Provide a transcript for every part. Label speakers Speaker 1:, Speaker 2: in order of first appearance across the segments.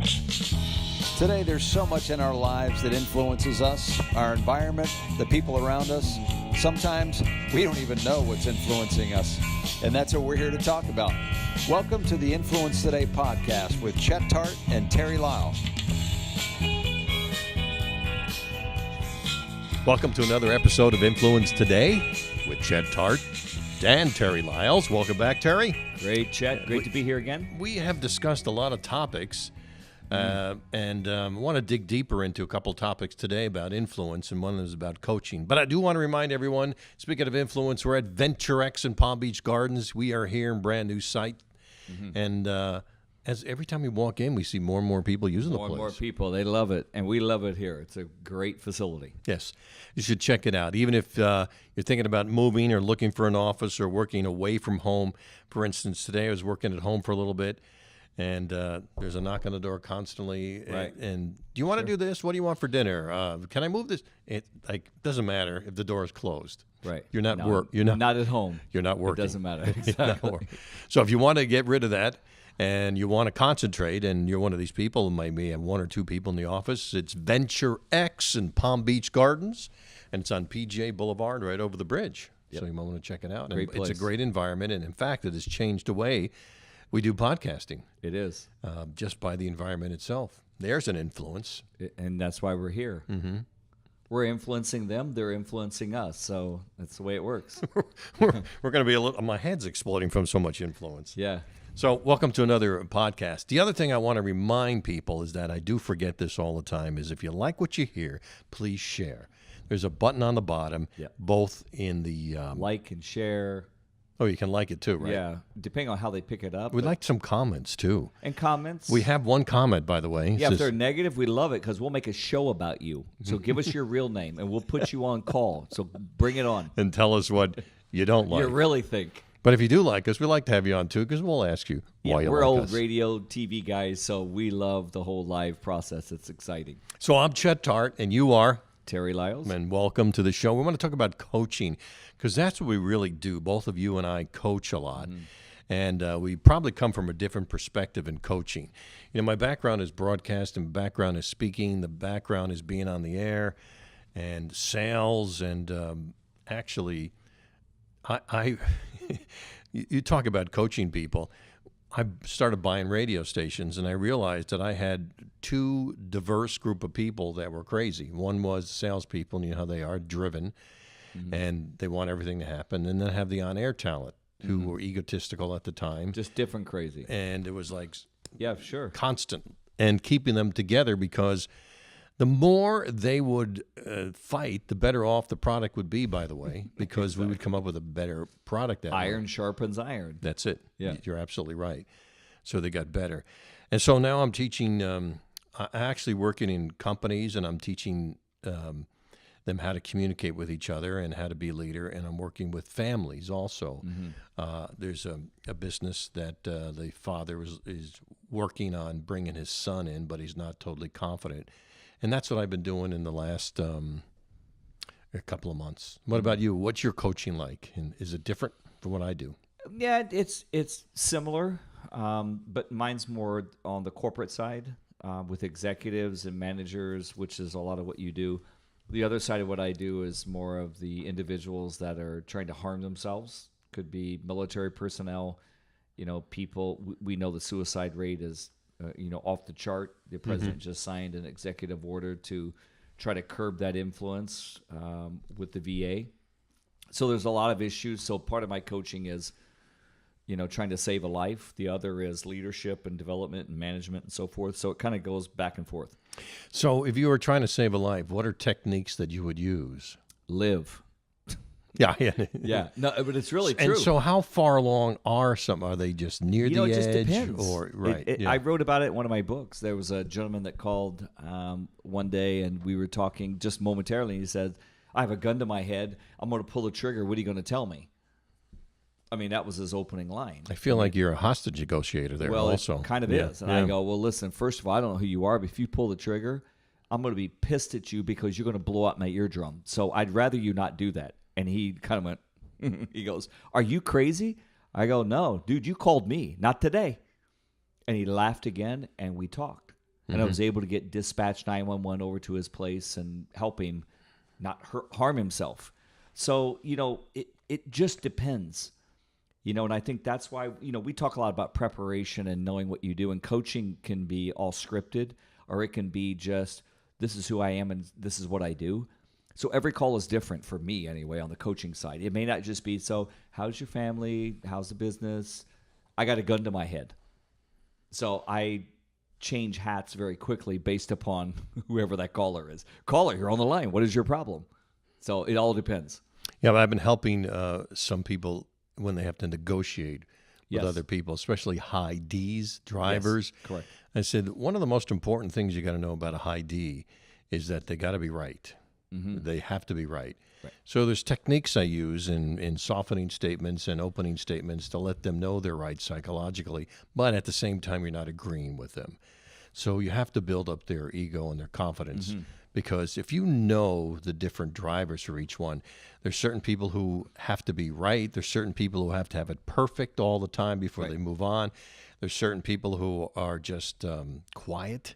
Speaker 1: Today, there's so much in our lives that influences us, our environment, the people around us. Sometimes we don't even know what's influencing us, and that's what we're here to talk about. Welcome to the Influence Today podcast with Chet Tart and Terry Lyle.
Speaker 2: Welcome to another episode of Influence Today with Chet Tart and Terry Lyles. Welcome back, Terry.
Speaker 3: Great, Chet. Great to be here again.
Speaker 2: We have discussed a lot of topics and want to dig deeper into a couple topics today about influence, and one is about coaching. But I do want to remind everyone, speaking of influence, we're at VentureX in Palm Beach Gardens. We are here in a brand new site, and as every time we walk in, we see more and more people using the place.
Speaker 3: More and more people. They love it, and we love it here. It's a great facility.
Speaker 2: Yes. You should check it out. Even if you're thinking about moving or looking for an office or working away from home. For instance, today I was working at home for a little bit, and there's a knock on the door constantly.
Speaker 3: Right.
Speaker 2: And do you want to do this? What do you want for dinner? Can I move this? It doesn't matter if the door is closed.
Speaker 3: Right.
Speaker 2: You're not
Speaker 3: not at home.
Speaker 2: You're not working.
Speaker 3: It doesn't matter.
Speaker 2: You're not
Speaker 3: Exactly.
Speaker 2: working. So if you want to get rid of that, and you want to concentrate, and you're one of these people, maybe have one or two people in the office, it's VentureX in Palm Beach Gardens, and it's on PGA Boulevard right over the bridge.
Speaker 3: Yep.
Speaker 2: So you might want to check it out.
Speaker 3: Great
Speaker 2: And it's a
Speaker 3: place.
Speaker 2: great environment, and in fact, it has changed the way we do podcasting
Speaker 3: It is.
Speaker 2: just by the environment itself. There's an influence.
Speaker 3: And that's why we're here. Mm-hmm. We're influencing them. They're influencing us. So that's the way it works.
Speaker 2: we're going to be a little, my head's exploding from so much influence.
Speaker 3: Yeah.
Speaker 2: So welcome to another podcast. The other thing I want to remind people is that I do forget this all the time, is if you like what you hear, please share. There's a button on the bottom, both in the...
Speaker 3: Like and share.
Speaker 2: Oh, you can like it too, right?
Speaker 3: Yeah. Depending on how they pick it up.
Speaker 2: We'd like some comments too.
Speaker 3: And comments.
Speaker 2: We have one comment, by the way. It
Speaker 3: Yeah, if
Speaker 2: says,
Speaker 3: they're negative, we love it because we'll make a show about you. So give us your real name, and we'll put you on call. So bring it on.
Speaker 2: and tell us what you don't like.
Speaker 3: You really think.
Speaker 2: But if you do like us, we'd like to have you on too, because we'll ask you why you
Speaker 3: we're
Speaker 2: like
Speaker 3: old
Speaker 2: us.
Speaker 3: radio, TV guys, so we love the whole live process. It's exciting.
Speaker 2: So I'm Chet Tart, and you are...
Speaker 3: Terry Lyles.
Speaker 2: And welcome to the show. We want to talk about coaching, because that's what we really do. Both of you and I coach a lot, and we probably come from a different perspective in coaching. You know, my background is broadcast, and background is speaking. The background is being on the air and sales, and actually, I you talk about coaching people. I started buying radio stations, and I realized that I had two diverse group of people that were crazy. One was salespeople, and you know how they are, driven, and they want everything to happen. And then I have the on-air talent who were egotistical at the time.
Speaker 3: Just different crazy.
Speaker 2: And it was like
Speaker 3: Yeah, sure.
Speaker 2: constant, and keeping them together, because the more they would fight, the better off the product would be, by the way, because we would come up with a better product that way.
Speaker 3: Iron sharpens iron.
Speaker 2: That's it.
Speaker 3: Yeah.
Speaker 2: You're absolutely right. So they got better. And so now I'm teaching, I'm actually working in companies, and I'm teaching them how to communicate with each other and how to be a leader. And I'm working with families also. There's a business that the father is working on bringing his son in, but he's not totally confident. And that's what I've been doing in the last a couple of months. What about you? What's your coaching like? And is it different from what I do?
Speaker 3: Yeah, it's similar, but mine's more on the corporate side with executives and managers, which is a lot of what you do. The other side of what I do is more of the individuals that are trying to harm themselves. Could be military personnel, people. We know the suicide rate is off the chart. The president just signed an executive order to try to curb that influence with the VA. So there's a lot of issues. So part of my coaching is, trying to save a life. The other is leadership and development and management and so forth. So it kind of goes back and forth.
Speaker 2: So if you were trying to save a life, what are techniques that you would use?
Speaker 3: Live.
Speaker 2: Yeah.
Speaker 3: Yeah. No, but it's really true.
Speaker 2: And so how far along are some? Are they just near the
Speaker 3: it
Speaker 2: edge?
Speaker 3: just depends.
Speaker 2: Or, right.
Speaker 3: I wrote about it in one of my books. There was a gentleman that called one day, and we were talking just momentarily. And he said, I have a gun to my head. I'm going to pull the trigger. What are you going to tell me? I mean, that was his opening line.
Speaker 2: I feel like you're a hostage negotiator there also.
Speaker 3: It kind of is. And I go, well, listen, first of all, I don't know who you are, but if you pull the trigger, I'm going to be pissed at you because you're going to blow out my eardrum. So I'd rather you not do that. And he kind of went, he goes, are you crazy? I go, no, dude, you called me, not today. And he laughed again, and we talked. and I was able to get dispatch 911 over to his place and help him not harm himself. So, it just depends. And I think that's why, we talk a lot about preparation and knowing what you do, and coaching can be all scripted, or it can be just, this is who I am and this is what I do. So every call is different for me anyway on the coaching side. It may not just be, so how's your family? How's the business? I got a gun to my head. So I change hats very quickly based upon whoever that caller is. Caller, you're on the line. What is your problem? So it all depends.
Speaker 2: Yeah, but I've been helping some people when they have to negotiate with
Speaker 3: Yes.
Speaker 2: other people, especially high Ds, drivers.
Speaker 3: Yes, correct.
Speaker 2: I said, one of the most important things you got to know about a high D is that they got to be right. They have to be right. So there's techniques I use in softening statements and opening statements to let them know they're right psychologically, but at the same time, you're not agreeing with them. So you have to build up their ego and their confidence, because if you know the different drivers for each one, there's certain people who have to be right. There's certain people who have to have it perfect all the time before they move on. There's certain people who are just quiet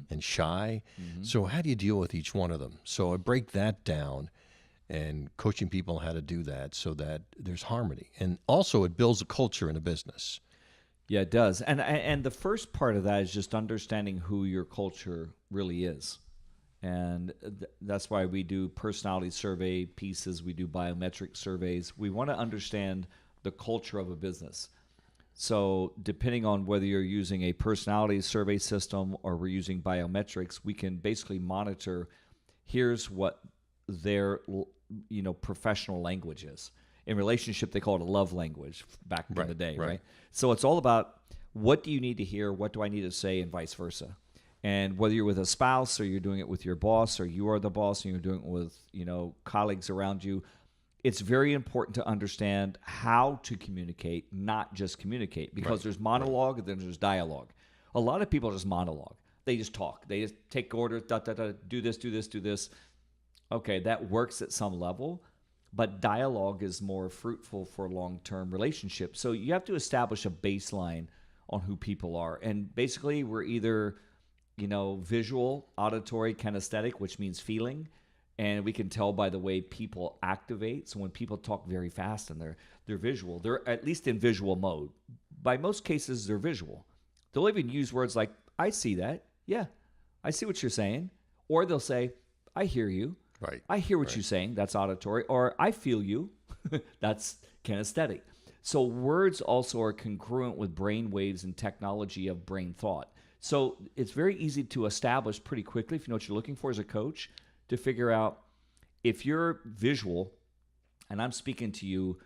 Speaker 2: and shy. So how do you deal with each one of them? So I break that down and coaching people how to do that so that there's harmony. And also it builds a culture in a business.
Speaker 3: Yeah, it does. And the first part of that is just understanding who your culture really is. And that's why we do personality survey pieces. We do biometric surveys. We want to understand the culture of a business. So depending on whether you're using a personality survey system or we're using biometrics, we can basically monitor, here's what their professional language is. In relationship, they call it a love language back in the day, right? So it's all about, what do you need to hear? What do I need to say? And vice versa. And whether you're with a spouse or you're doing it with your boss, or you are the boss and you're doing it with, colleagues around you, it's very important to understand how to communicate, not just communicate, because there's monologue and then there's dialogue. A lot of people just monologue. They just talk. They just take orders, do this, do this, do this. Okay, that works at some level, but dialogue is more fruitful for long-term relationships. So you have to establish a baseline on who people are. And basically, we're either, visual, auditory, kinesthetic, which means feeling. And we can tell by the way people activate. So when people talk very fast and they're visual, they're at least in visual mode. By most cases, they're visual. They'll even use words like, I see that. Yeah, I see what you're saying. Or they'll say, I hear you.
Speaker 2: Right.
Speaker 3: I hear what you're saying. That's auditory. Or I feel you. That's kinesthetic. So words also are congruent with brain waves and technology of brain thought. So it's very easy to establish pretty quickly, if you know what you're looking for as a coach, to figure out if you're visual and I'm speaking to you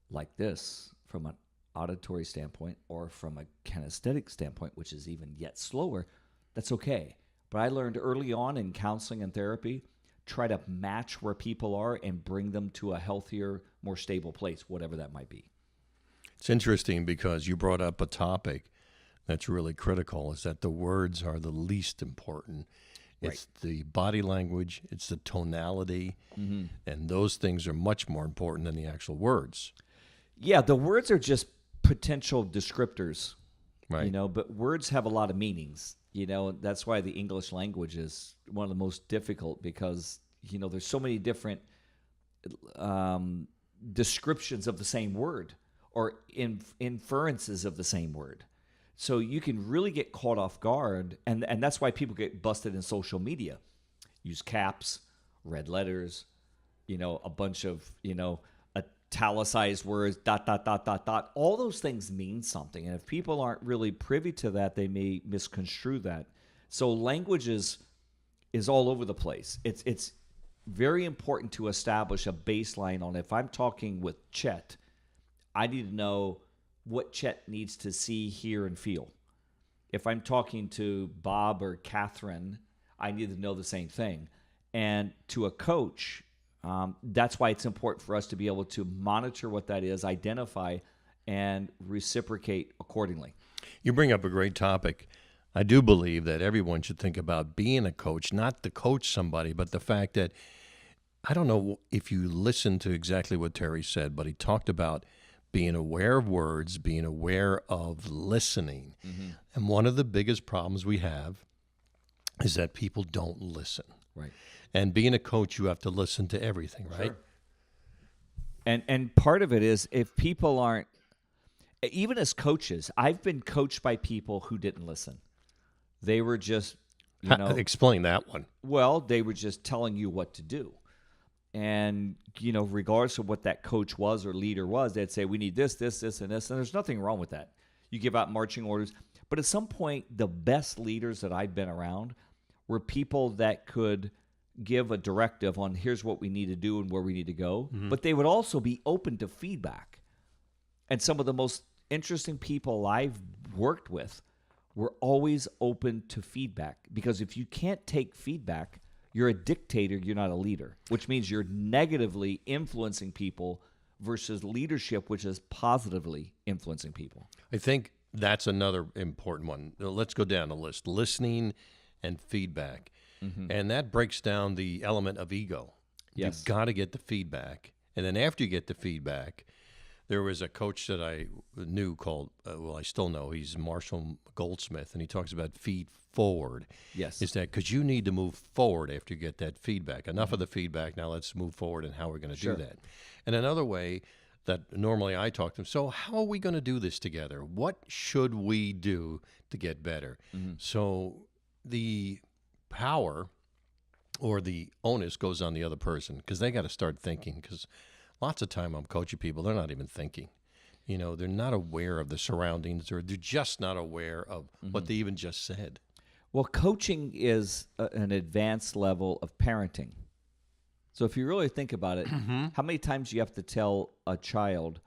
Speaker 3: like this from an auditory standpoint or from a kinesthetic standpoint, which is even yet slower, that's okay. But I learned early on in counseling and therapy, try to match where people are and bring them to a healthier, more stable place, whatever that might be.
Speaker 2: It's interesting because you brought up a topic that's really critical, is that the words are the least important. It's the body language, it's the tonality, and those things are much more important than the actual words.
Speaker 3: Yeah, the words are just potential descriptors,
Speaker 2: Right.
Speaker 3: But words have a lot of meanings. That's why the English language is one of the most difficult, because, there's so many different descriptions of the same word or inferences of the same word. So you can really get caught off guard, and that's why people get busted in social media. Use caps, red letters, a bunch of, italicized words, ... All those things mean something. And if people aren't really privy to that, they may misconstrue that. So language is all over the place. It's very important to establish a baseline on, if I'm talking with Chet, I need to know what Chet needs to see, hear, and feel. If I'm talking to Bob or Catherine, I need to know the same thing. And to a coach, that's why it's important for us to be able to monitor what that is, identify, and reciprocate accordingly.
Speaker 2: You bring up a great topic. I do believe that everyone should think about being a coach, not to coach somebody, but the fact that, I don't know if you listened to exactly what Terry said, but he talked about being aware of words, being aware of listening. And one of the biggest problems we have is that people don't listen.
Speaker 3: Right.
Speaker 2: And being a coach, you have to listen to everything, right?
Speaker 3: Sure. And part of it is if people aren't, even as coaches, I've been coached by people who didn't listen. They were just,
Speaker 2: Explain that one.
Speaker 3: well, they were just telling you what to do. And, regardless of what that coach was or leader was, they'd say, we need this, this, this, and this. And there's nothing wrong with that. You give out marching orders. But at some point, the best leaders that I've been around were people that could give a directive on here's what we need to do and where we need to go.
Speaker 2: Mm-hmm.
Speaker 3: But they would also be open to feedback. And some of the most interesting people I've worked with were always open to feedback. Because if you can't take feedback, you're a dictator, you're not a leader, which means you're negatively influencing people versus leadership, which is positively influencing people.
Speaker 2: I think that's another important one. Let's go down the list. Listening and feedback. And that breaks down the element of ego.
Speaker 3: Yes.
Speaker 2: You've got to get the feedback. And then after you get the feedback, there was a coach that I knew called, I still know, he's Marshall Goldsmith, and he talks about feed forward.
Speaker 3: Yes.
Speaker 2: Is that because you need to move forward after you get that feedback. Enough of the feedback, now let's move forward and how we're going to
Speaker 3: Sure.
Speaker 2: do that. And another way that normally I talk to them, so how are we going to do this together? What should we do to get better? So the power or the onus goes on the other person because they got to start thinking, because lots of time I'm coaching people, they're not even thinking. They're not aware of the surroundings, or they're just not aware of what they even just said.
Speaker 3: Well, coaching is an advanced level of parenting. So if you really think about it, how many times do you have to tell a child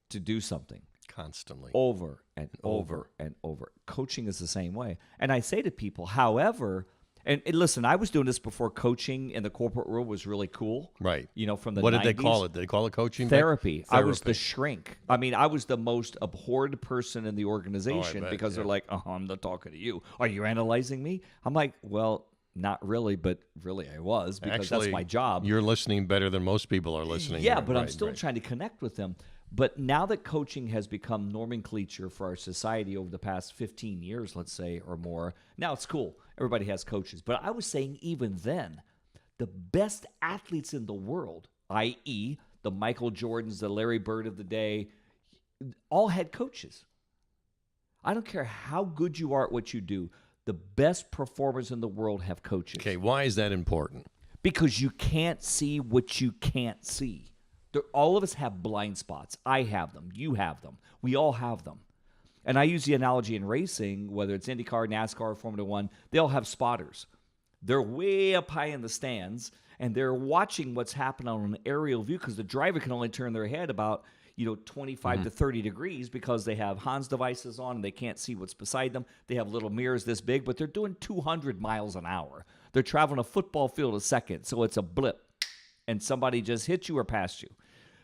Speaker 3: to do something?
Speaker 2: Constantly.
Speaker 3: Over and over and over. Coaching is the same way. And I say to people, however, and listen, I was doing this before coaching in the corporate world was really cool.
Speaker 2: Right.
Speaker 3: From the
Speaker 2: What
Speaker 3: 90s.
Speaker 2: did they call it? Did they call it coaching?
Speaker 3: Therapy. I was the
Speaker 2: Therapy.
Speaker 3: shrink. I mean, I was the most abhorred person in the organization
Speaker 2: bet,
Speaker 3: because
Speaker 2: yeah.
Speaker 3: they're like, I'm not talking to you. Are you analyzing me? I'm like, well, not really, but really I was, because
Speaker 2: Actually,
Speaker 3: that's my job.
Speaker 2: You're listening better than most people are listening.
Speaker 3: Yeah,
Speaker 2: here.
Speaker 3: but I'm
Speaker 2: Right,
Speaker 3: still
Speaker 2: right.
Speaker 3: trying to connect with them. But now that coaching has become nomenclature for our society over the past 15 years, let's say, or more, now it's cool. Everybody has coaches. But I was saying even then, the best athletes in the world, i.e., the Michael Jordans, the Larry Bird of the day, all had coaches. I don't care how good you are at what you do, the best performers in the world have coaches.
Speaker 2: Okay, why is that important?
Speaker 3: Because you can't see what you can't see. All of us have blind spots. I have them. You have them. We all have them. And I use the analogy in racing, whether it's IndyCar, NASCAR, Formula One, they all have spotters. They're way up high in the stands, and they're watching what's happening on an aerial view because the driver can only turn their head about 25 to 30 degrees because they have Hans devices on and they can't see what's beside them. They have little mirrors this big, but they're doing 200 miles an hour. They're traveling a football field a second, so it's a blip, and somebody just hit you or passed you.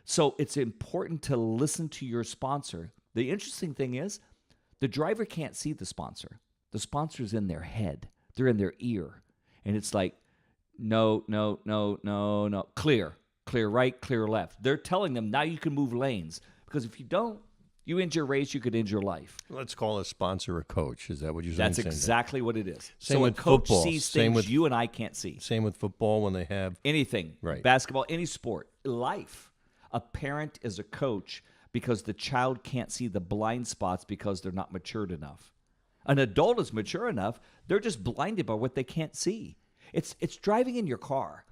Speaker 3: So it's important to listen to your sponsor. The interesting thing is the driver can't see the sponsor. The sponsor's in their head. They're in their ear. And it's like, no, no, no, no, no. Clear right, clear left. They're telling them now you can move lanes. Because if you don't, you end your race, you could end your life.
Speaker 2: Let's call a sponsor a coach. Is that what you're saying?
Speaker 3: That's exactly what it is.
Speaker 2: Same
Speaker 3: so
Speaker 2: with
Speaker 3: a coach
Speaker 2: football.
Speaker 3: sees
Speaker 2: Same
Speaker 3: things
Speaker 2: with-
Speaker 3: you and I can't see.
Speaker 2: Same with football when they have.
Speaker 3: Anything.
Speaker 2: Right.
Speaker 3: Basketball, any sport. Life. A parent is a coach because the child can't see the blind spots because they're not matured enough. An adult is mature enough. They're just blinded by what they can't see. It's driving in your car.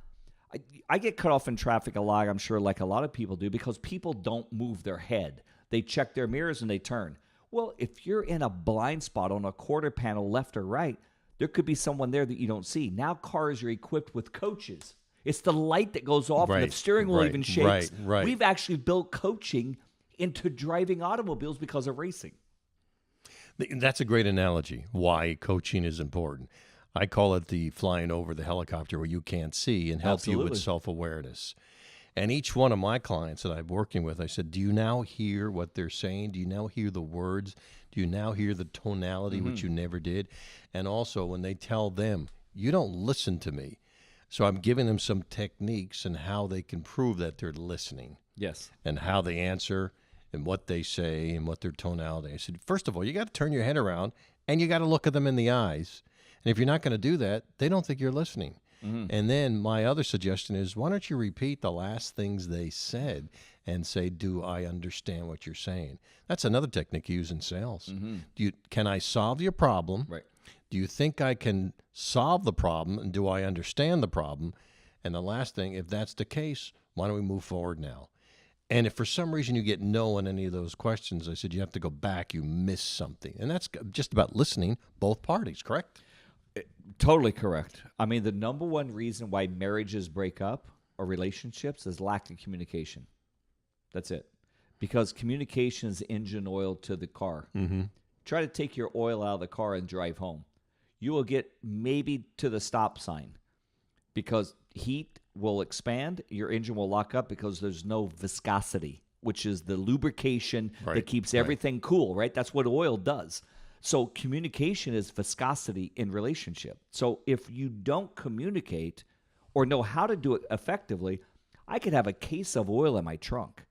Speaker 3: I get cut off in traffic a lot, I'm sure, like a lot of people do, because people don't move their head. They check their mirrors and they turn. Well, if you're in a blind spot on a quarter panel left or right, there could be someone there that you don't see. Now cars are equipped with coaches. It's the light that goes off and
Speaker 2: Right,
Speaker 3: the steering wheel
Speaker 2: right,
Speaker 3: even shakes.
Speaker 2: right.
Speaker 3: We've actually built coaching into driving automobiles because of racing.
Speaker 2: That's a great analogy. Why coaching is important. I call it the flying over the helicopter where you can't see and help you with
Speaker 3: Absolutely.
Speaker 2: self-awareness. And each one of my clients that I'm working with, I said, do you now hear what they're saying? Do you now hear the words? Do you now hear the tonality, which you never did? And also when they tell them, you don't listen to me. So I'm giving them some techniques and how they can prove that they're listening
Speaker 3: Yes.
Speaker 2: and how they answer and what they say and what their tonality. I said, first of all, you got to turn your head around and you got to look at them in the eyes And if you're not going to do that, they don't think you're listening. And then my other suggestion is, why don't you repeat the last things they said and say, do I understand what you're saying? That's another technique you use in sales. Can I solve your problem?
Speaker 3: Right.
Speaker 2: Do you think I can solve the problem, and do I understand the problem? And the last thing, if that's the case, why don't we move forward now? And if for some reason you get no on any of those questions, I said you have to go back, you missed something. And that's just about listening both parties, correct?
Speaker 3: Totally correct. I mean, the number one reason why marriages break up or relationships is lack of communication. That's it. Because communication is engine oil to the car. Try to take your oil out of the car and drive home. You will get maybe to the stop sign because heat will expand. Your engine will lock up because there's no viscosity, which is the lubrication that keeps everything cool, right? That's what oil does. So communication is viscosity in relationship. So if you don't communicate or know how to do it effectively, I could have a case of oil in my trunk,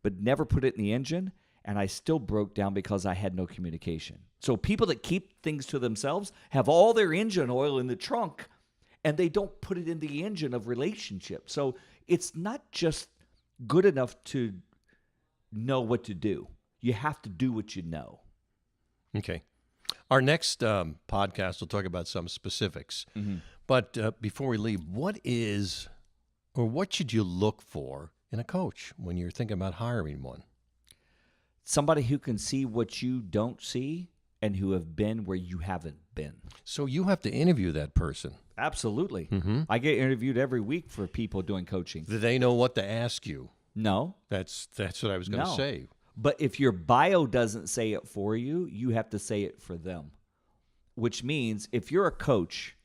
Speaker 3: but never put it in the engine, and I still broke down because I had no communication. So people that keep things to themselves have all their engine oil in the trunk, and they don't put it in the engine of relationship. So it's not just good enough to know what to do. You have to do what you know.
Speaker 2: Okay. Our next podcast will talk about some specifics. But before we leave, what should you look for in a coach when you're thinking about hiring one?
Speaker 3: Somebody who can see what you don't see and who have been where you haven't been.
Speaker 2: So you have to interview that person.
Speaker 3: Absolutely. I get interviewed every week for people doing coaching.
Speaker 2: Do they know what to ask you?
Speaker 3: No.
Speaker 2: That's what I was going to say.
Speaker 3: But if your bio doesn't say it for you, you have to say it for them. Which means if you're a coach,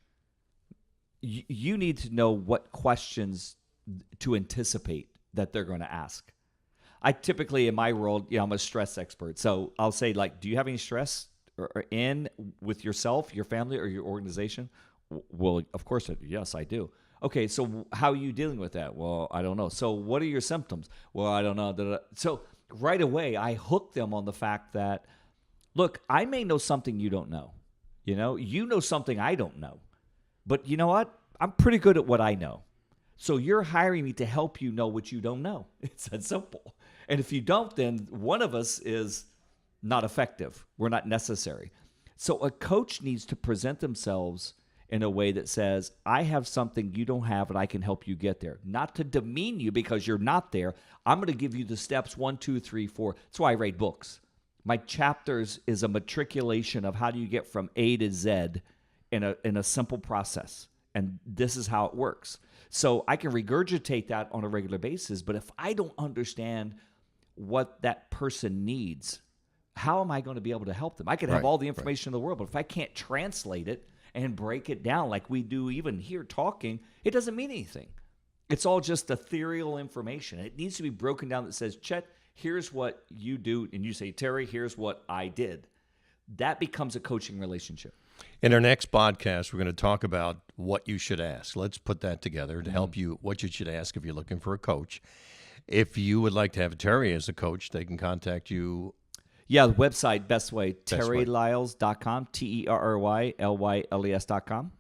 Speaker 3: you need to know what questions to anticipate that they're going to ask. I typically, in my world, I'm a stress expert. So I'll say, like, do you have any stress or in with yourself, your family, or your organization? Well, of course, yes, I do. Okay, so how are you dealing with that? Well, I don't know. So what are your symptoms? Well, I don't know. So right away, I hook them on the fact that, look, I may know something you don't know. You know something I don't know. But you know what? I'm pretty good at what I know. So you're hiring me to help you know what you don't know. It's that simple. And if you don't, then one of us is not effective. We're not necessary. So a coach needs to present themselves in a way that says, I have something you don't have and I can help you get there. Not to demean you because you're not there. I'm going to give you the steps 1, 2, 3, 4. That's why I write books. My chapters is a matriculation of how do you get from A to Z in a simple process. And this is how it works. So I can regurgitate that on a regular basis, but if I don't understand what that person needs, how am I going to be able to help them? I could have all the information in the world, but if I can't translate it and break it down like we do even here talking, it doesn't mean anything. It's all just ethereal information. It needs to be broken down that says, Chet, here's what you do, and you say, Terry, here's what I did. That becomes a coaching relationship.
Speaker 2: In our next podcast, we're going to talk about what you should ask. Let's put that together to help you, what you should ask if you're looking for a coach. If you would like to have Terry as a coach, they can contact you.
Speaker 3: Yeah, the website, best way, terrylyles.com, TerryLyles.com.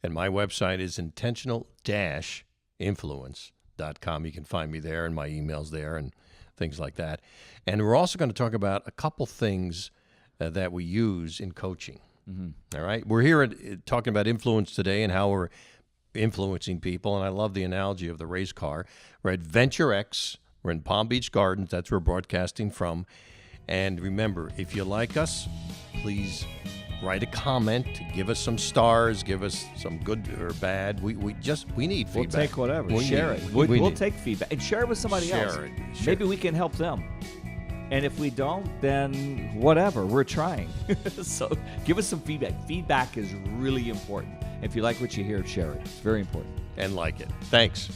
Speaker 2: And my website is intentional-influence.com. You can find me there, and my email's there, and things like that. And we're also going to talk about a couple things that we use in coaching. All right? We're here talking about influence today and how we're influencing people, and I love the analogy of the race car. We're at Venture X. We're in Palm Beach Gardens. That's where we're broadcasting from. And remember, if you like us, please write a comment, give us some stars, give us some good or bad. We need feedback.
Speaker 3: We'll take whatever. Share it. We'll take feedback and share it with somebody else. Maybe we can help them. And if we don't, then whatever. We're trying. So give us some feedback. Feedback is really important. If you like what you hear, share it. It's very important.
Speaker 2: And like it. Thanks.